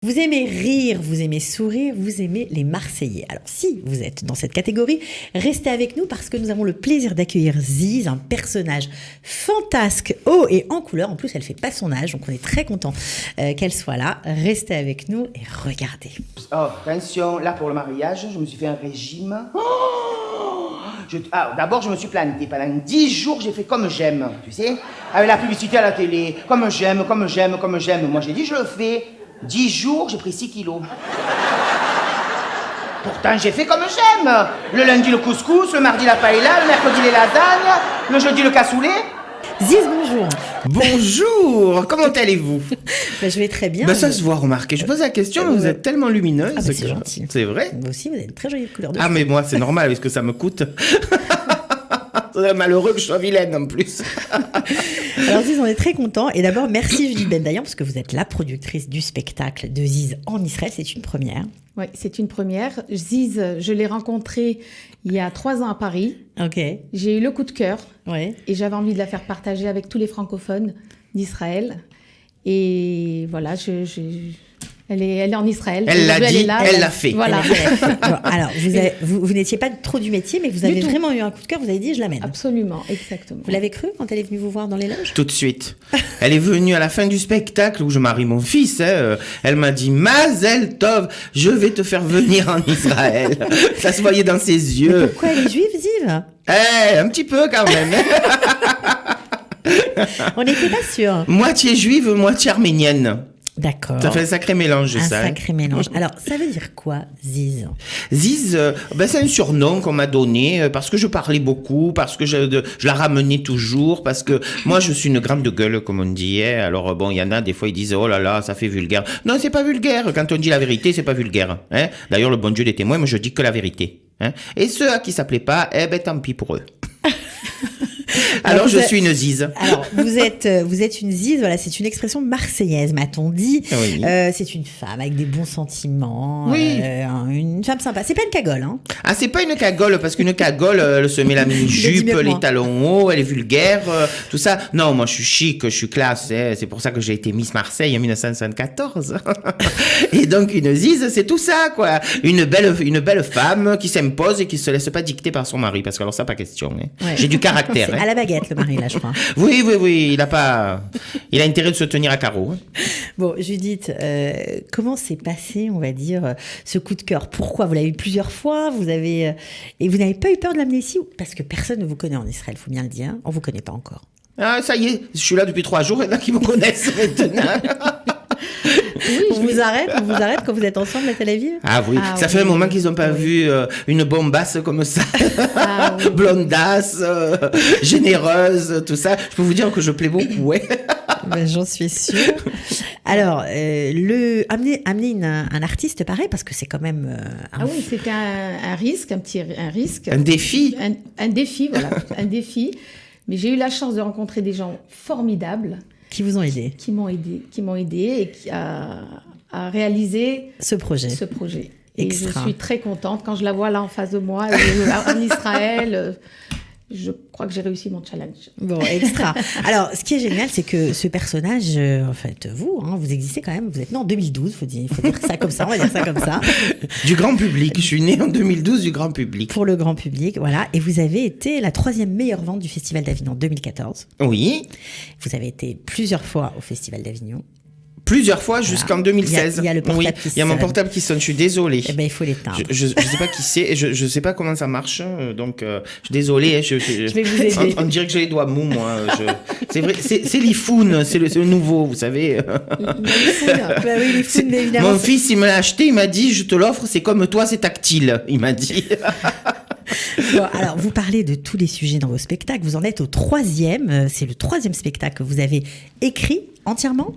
Vous aimez rire, vous aimez sourire, vous aimez les Marseillais. Alors si vous êtes dans cette catégorie, restez avec nous parce que nous avons le plaisir d'accueillir Ziz, un personnage fantasque, haut et en couleur. En plus, elle fait pas son âge, donc on est très content qu'elle soit là. Restez avec nous et regardez. Oh, attention, là pour le mariage, je me suis fait un régime. D'abord, je me suis planté. Pendant 10 jours, j'ai fait comme j'aime, tu sais, avec la publicité à la télé. Comme j'aime, comme j'aime, comme j'aime. Moi, j'ai dit, je le fais. 10 jours, j'ai pris 6 kilos. Pourtant, j'ai fait comme j'aime. Le lundi, le couscous, le mardi, la paella, le mercredi, les lasagnes, le jeudi, le cassoulet. Ziz, bonjour. Bonjour, comment allez-vous? Je vais très bien. Ça se voit, remarquez. Je pose la question, vous êtes tellement lumineuse. C'est gentil. C'est vrai? Vous aussi, vous avez une très jolie couleur de cheveux. Mais moi, c'est normal, parce que ça me coûte. C'est malheureux que je sois vilaine, en plus. Alors Ziz, on est très contents. Et d'abord, merci Judith Bendayan, parce que vous êtes la productrice du spectacle de Ziz en Israël. C'est une première. Oui, c'est une première. Ziz, je l'ai rencontrée il y a 3 ans à Paris. Ok. J'ai eu le coup de cœur. Ouais. Et j'avais envie de la faire partager avec tous les francophones d'Israël. Et voilà, elle est en Israël. Elle l'a dit, elle l'a fait. Voilà. Bon, alors, vous n'étiez pas trop du métier, mais vous avez vraiment eu un coup de cœur. Vous avez dit, je l'amène. Absolument, exactement. Vous l'avez cru quand elle est venue vous voir dans les loges? Tout de suite. Elle est venue à la fin du spectacle où je marie mon fils. Elle m'a dit, Mazel Tov, je vais te faire venir en Israël. Ça se voyait dans ses yeux. Mais pourquoi elle est juive, Ziv? Un petit peu quand même. On n'était pas sûr. Moitié juive, moitié arménienne. D'accord. Ça fait un sacré mélange, ça. Un sacré mélange. Alors, ça veut dire quoi, Ziz? Ziz, c'est un surnom qu'on m'a donné parce que je parlais beaucoup, parce que je la ramenais toujours, parce que moi, je suis une grande gueule, comme on dit. Alors, bon, il y en a, des fois, ils disent, oh là là, ça fait vulgaire. Non, c'est pas vulgaire. Quand on dit la vérité, c'est pas vulgaire. Hein. D'ailleurs, le bon Dieu est témoin, moi, je dis que la vérité. Hein. Et ceux à qui ça plaît pas, tant pis pour eux. Alors, je suis une Ziz. Alors, vous êtes une Ziz, voilà, c'est une expression marseillaise, m'a-t-on dit. Oui. C'est une femme avec des bons sentiments, oui. Une femme sympa. C'est pas une cagole, hein? Ah, c'est pas une cagole, parce qu'une cagole, elle se met la mini-jupe, les talons hauts, elle est vulgaire, tout ça. Non, moi, je suis chic, je suis classe, c'est pour ça que j'ai été Miss Marseille en 1974. Et donc, une Ziz, c'est tout ça, quoi. Une belle femme qui s'impose et qui se laisse pas dicter par son mari, parce que alors ça, pas question. Hein. Ouais. J'ai du caractère. À la baguette, le mari, là, je crois. Oui, il a intérêt de se tenir à carreau. Hein. Bon, Judith, comment s'est passé, on va dire, ce coup de cœur? Pourquoi? Vous l'avez eu plusieurs fois, et vous n'avez pas eu peur de l'amener ici? Parce que personne ne vous connaît en Israël, il faut bien le dire. On vous connaît pas encore. Ah, ça y est, je suis là depuis 3 jours, il y en a qui me connaissent maintenant. Oui, on vous arrête quand vous êtes ensemble à Tel Aviv? Ah oui, ça fait un moment qu'ils n'ont pas vu une bombasse comme ça, blondasse, généreuse, tout ça. Je peux vous dire que je plais beaucoup, ouais. Ben, j'en suis sûre. Alors, amener un artiste pareil, parce que c'est quand même... oui, c'était un risque, un risque. Un défi. Un défi, voilà, un défi. Mais j'ai eu la chance de rencontrer des gens formidables. Qui vous ont aidé? Qui m'ont aidé et qui a réalisé ce projet. Et Extra. Je suis très contente quand je la vois là en face de moi, en Israël. Je crois que j'ai réussi mon challenge. Bon, extra. Alors, ce qui est génial, c'est que ce personnage, en fait, vous existez quand même. Vous êtes né en 2012, faut dire ça comme ça, on va dire ça comme ça. Du grand public. Je suis né en 2012 du grand public. Pour le grand public, voilà. Et vous avez été la 3e meilleure vente du Festival d'Avignon en 2014. Oui. Vous avez été plusieurs fois au Festival d'Avignon. Plusieurs fois jusqu'en 2016. Il y a le portable qui sonne. Il y a mon portable qui sonne, je suis désolé. Eh ben, il faut l'éteindre. Je sais pas qui c'est, et je sais pas comment ça marche, donc je suis désolé. Je vais vous aider. On dirait que j'ai les doigts mous, moi. C'est vrai, c'est l'iPhone, c'est le nouveau, vous savez. Oui, l'iPhone, évidemment. Mon fils, il me l'a acheté, il m'a dit, je te l'offre, c'est comme toi, c'est tactile, il m'a dit. Bon, alors, vous parlez de tous les sujets dans vos spectacles. Vous en êtes au 3e. C'est le 3e spectacle que vous avez écrit entièrement?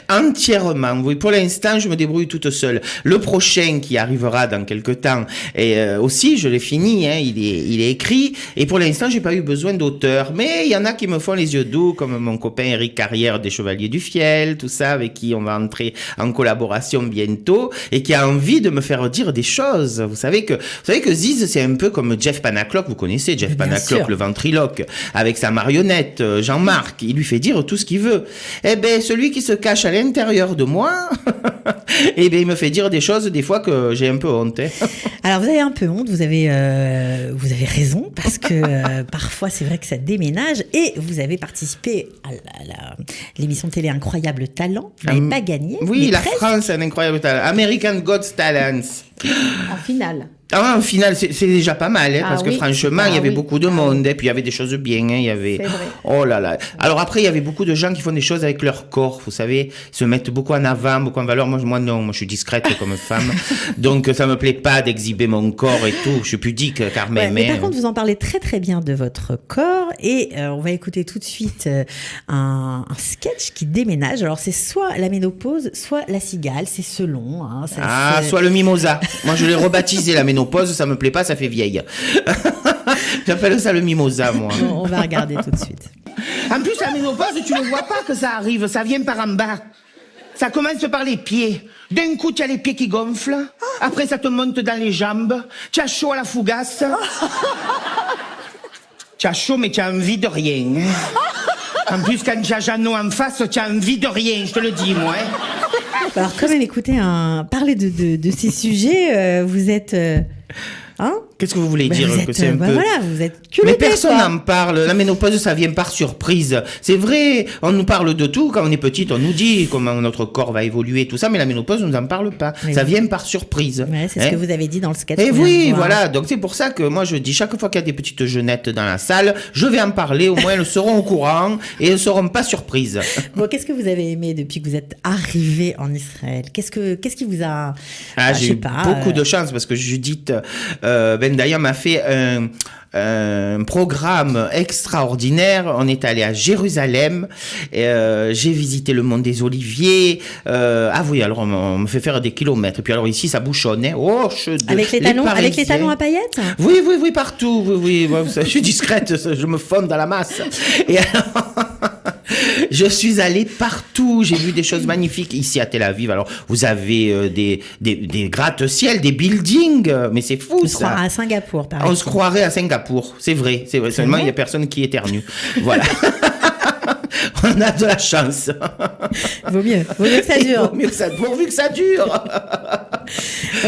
Entièrement, oui. Pour l'instant, je me débrouille toute seule. Le prochain qui arrivera dans quelques temps, et aussi, je l'ai fini, hein, il est écrit, et pour l'instant, j'ai pas eu besoin d'auteur. Mais il y en a qui me font les yeux doux, comme mon copain Eric Carrière des Chevaliers du Fiel, tout ça, avec qui on va entrer en collaboration bientôt, et qui a envie de me faire dire des choses. Vous savez que Ziz, c'est un peu comme Jeff Panaclock, vous connaissez Jeff Panaclock, le ventriloque, avec sa marionnette, Jean-Marc, il lui fait dire tout ce qu'il veut. Eh ben, celui qui se cache à l'intérieur de moi, eh bien, il me fait dire des choses des fois que j'ai un peu honte. Hein. Alors, vous avez un peu honte, vous avez raison, parce que parfois, c'est vrai que ça déménage. Et vous avez participé à l'émission de télé Incroyable Talent. Vous n'avez pas gagné. Oui, mais la presque. France, un incroyable talent. American God's Talents. En finale. Ah, en final, c'est déjà pas mal, hein, Ah parce que oui. franchement, Ah il y avait oui. beaucoup de Ah monde, et puis il y avait des choses bien, hein, il y avait... C'est vrai. Oh là là. Alors après, il y avait beaucoup de gens qui font des choses avec leur corps, vous savez, ils se mettent beaucoup en avant, beaucoup en valeur. Moi non, moi je suis discrète comme femme, donc ça me plaît pas d'exhiber mon corps et tout, je suis pudique quand Ouais, même. mais hein. par contre, vous en parlez très très bien de votre corps et on va écouter tout de suite un sketch qui déménage. Alors c'est soit la ménopause, soit la cigale, c'est selon. Hein, Soit le mimosa. Moi, je l'ai rebaptisé la ménopause, ça me plaît pas, ça fait vieille. J'appelle ça le mimosa, moi. On va regarder tout de suite. En plus, la ménopause, tu ne vois pas que ça arrive, ça vient par en bas. Ça commence par les pieds. D'un coup, tu as les pieds qui gonflent. Après, ça te monte dans les jambes. Tu as chaud à la fougasse. Tu as chaud, mais tu as envie de rien. Hein. En plus, quand tu as Jeannot en face, tu as envie de rien, je te le dis, moi. Hein. Alors quand même, écoutez, parler de ces sujets, vous êtes... hein Qu'est-ce que vous voulez dire vous que êtes, c'est un peu... voilà, vous êtes Mais culotté, personne quoi. n'en parle. La ménopause, ça vient par surprise. C'est vrai, on nous parle de tout. Quand on est petite, on nous dit comment notre corps va évoluer, tout ça. Mais la ménopause, on nous en parle pas. Mais ça oui. vient par surprise. Ouais, c'est ce que vous avez dit dans le sketch. Et qu'on vient de oui, voir. voilà. Donc c'est pour ça que moi je dis chaque fois qu'il y a des petites jeunettes dans la salle, je vais en parler. Au moins elles seront au courant et elles seront pas surprises. Bon, qu'est-ce que vous avez aimé depuis que vous êtes arrivé en Israël? Qu'est-ce qui vous a... je J'ai sais eu pas, beaucoup de chance parce que Judith Bendaïa m'a fait un programme extraordinaire. On est allé à Jérusalem. J'ai visité le mont des Oliviers. Ah oui, alors on me fait faire des kilomètres. Et puis alors ici, ça bouchonne. Hein. Oh, avec les talons à paillettes? Oui, partout. Oui. Ouais, je suis discrète, je me fonds dans la masse. Et alors, je suis allé partout. J'ai vu des choses magnifiques ici à Tel Aviv. Alors, vous avez des gratte-ciel, des buildings, mais c'est fou On se ça. croirait à Singapour, par On exemple. se croirait à Singapour, c'est vrai. Seulement, il y a personne qui éternue. Voilà. On a de la chance. Vaut mieux que ça dure. Vaut mieux que ça, pourvu que ça dure.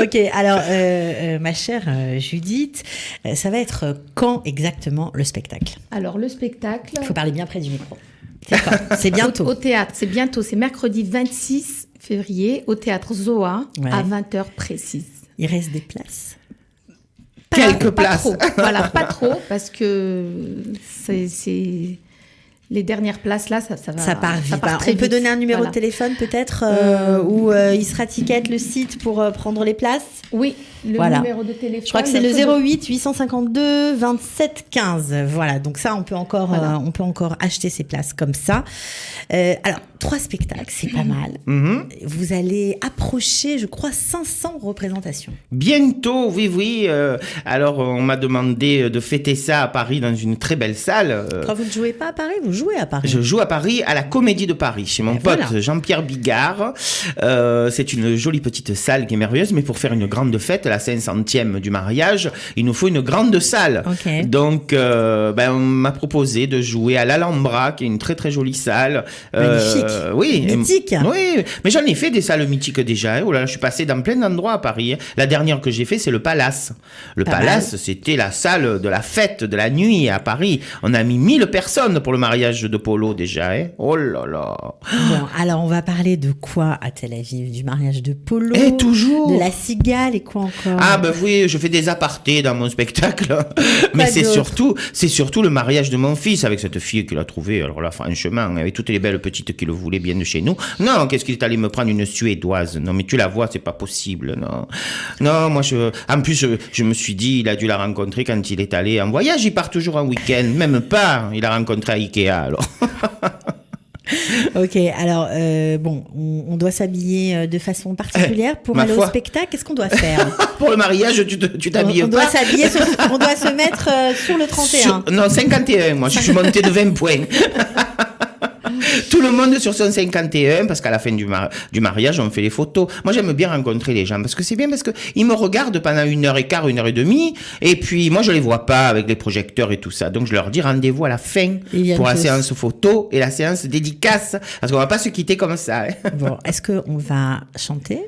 Ok, alors ma chère Judith, ça va être quand exactement le spectacle? Alors, le spectacle... Il faut parler bien près du micro. C'est quand? C'est bientôt. Au théâtre, c'est bientôt. C'est mercredi 26 février au théâtre Zoa Ouais. à 20h précise. Il reste des places. Quelques pas places. Trop. Voilà, pas trop, parce que c'est les dernières places là, ça va. Ça part vite. très On peut vite. donner un numéro Voilà. de téléphone peut-être où Isra Ticket, le site pour prendre les places. Oui, le Voilà. numéro de téléphone. Je crois que c'est le 08 852 27 15. Voilà, donc ça on peut encore acheter ces places comme ça. Alors 3 spectacles, c'est pas mal. Vous allez approcher, je crois, 500 représentations. Bientôt, oui. Alors, on m'a demandé de fêter ça à Paris dans une très belle salle. Quand vous ne jouez pas à Paris, vous jouez à Paris. Je joue à Paris, à la Comédie de Paris, chez mon Et pote voilà. Jean-Pierre Bigard. C'est une jolie petite salle qui est merveilleuse, mais pour faire une grande fête, la 500e du mariage, il nous faut une grande salle. Ok. Donc, on m'a proposé de jouer à l'Alhambra, qui est une très très jolie salle. Magnifique. Oui. Mythique. Oui, mais j'en ai fait des salles mythiques déjà. Hein. Oh là là, je suis passé dans plein d'endroits à Paris. Hein. La dernière que j'ai fait, c'est le Palace. Le Pas Palace, c'était la salle de la fête, de la nuit à Paris. On a mis 1000 personnes pour le mariage de Polo déjà. Hein. Oh là là. Bon, alors on va parler de quoi à Tel Aviv? Du mariage de Polo, Et toujours. de la cigale et quoi encore? Ah ben oui, je fais des apartés dans mon spectacle. Mais c'est d'autre. surtout le mariage de mon fils avec cette fille qu'il a trouvée. Alors là, franchement, avec toutes les belles petites qui le voulaient bien de chez nous. Non, qu'est-ce qu'il est allé me prendre une Suédoise? Non, mais tu la vois, c'est pas possible, non. Non, moi, en plus, je me suis dit, il a dû la rencontrer quand il est allé en voyage. Il part toujours en week-end, même pas. Il a rencontré à Ikea, alors. Ok, alors on doit s'habiller de façon particulière pour Ma aller au foi. spectacle. Qu'est-ce qu'on doit faire? Pour le mariage, tu t'habilles On pas. doit s'habiller, on doit se mettre sur le 31. Non, 51, moi, je suis monté de 20 points. Tout le monde sur son 51, parce qu'à la fin du mariage, on fait les photos. Moi, j'aime bien rencontrer les gens, parce que c'est bien, parce que ils me regardent pendant 1h15, 1h30, et puis moi, je les vois pas avec les projecteurs et tout ça. Donc, je leur dis rendez-vous à la fin pour la séance photo et la séance dédicace, parce qu'on va pas se quitter comme ça. Hein. Bon, est-ce qu'on va chanter?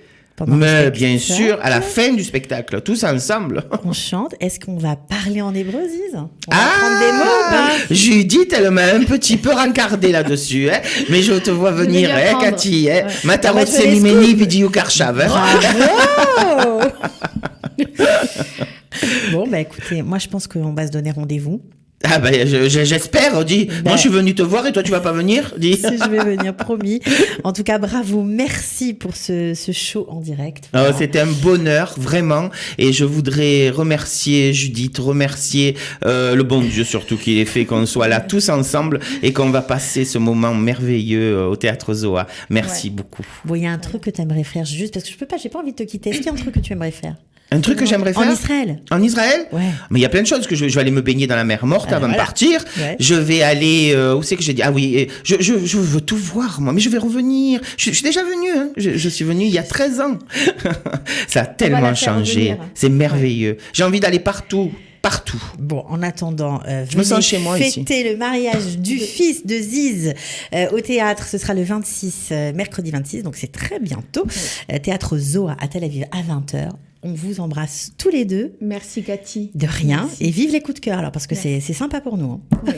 Mais bien sûr, à la fin du spectacle, tous ensemble. On chante. Est-ce qu'on va parler en hébreu, Ziz? On va prendre des mots ou pas? Judith, elle m'a un petit peu rencardé là-dessus, hein. Mais je te vois venir, hein, Cathy, hein. Matarot Selimeni, Vidiou Karchav. Bravo! Bon, bah écoutez, moi je pense qu'on va se donner rendez-vous. Ah ben j'espère, dis. Moi je suis venu te voir et toi tu vas pas venir, dis. Si, je vais venir, promis. En tout cas, bravo, merci pour ce show en direct. Voilà. C'était un bonheur, vraiment. Et je voudrais remercier Judith, remercier le bon Dieu surtout qui ait fait qu'on soit là tous ensemble et qu'on va passer ce moment merveilleux au Théâtre Zoa. Merci beaucoup. Bon, il y a un truc que tu aimerais faire juste parce que je peux pas, j'ai pas envie de te quitter. Est-ce qu'il y a un truc que tu aimerais faire? Un truc que j'aimerais faire? En Israël. En Israël? Ouais. Mais il y a plein de choses que je vais aller me baigner dans la mer morte avant de partir. Ouais. Je vais aller, où c'est que j'ai dit? Ah oui, je veux tout voir, moi. Mais je vais revenir. Je suis déjà venue, hein. Je suis venue il y a 13 ans. Ça a tellement changé. C'est merveilleux. Ouais. J'ai envie d'aller partout. Partout. Bon, en attendant, je me sens chez moi ici. Fêter le mariage du fils de Ziz au théâtre. Ce sera le 26, mercredi 26, donc c'est très bientôt. Théâtre Zoa à Tel Aviv à 20h. On vous embrasse tous les deux. Merci Cathy. De rien. Merci. Et vive les coups de cœur alors parce que c'est sympa pour nous. Hein. Oui.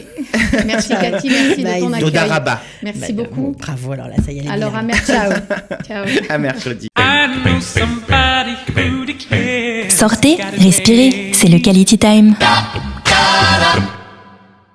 Merci Cathy, merci de ton accueil. Dodaraba. Merci beaucoup. Bravo, alors là ça y est. Alors à mercredi. Ciao. À mercredi. Sortez, respirez, c'est le Quality Time.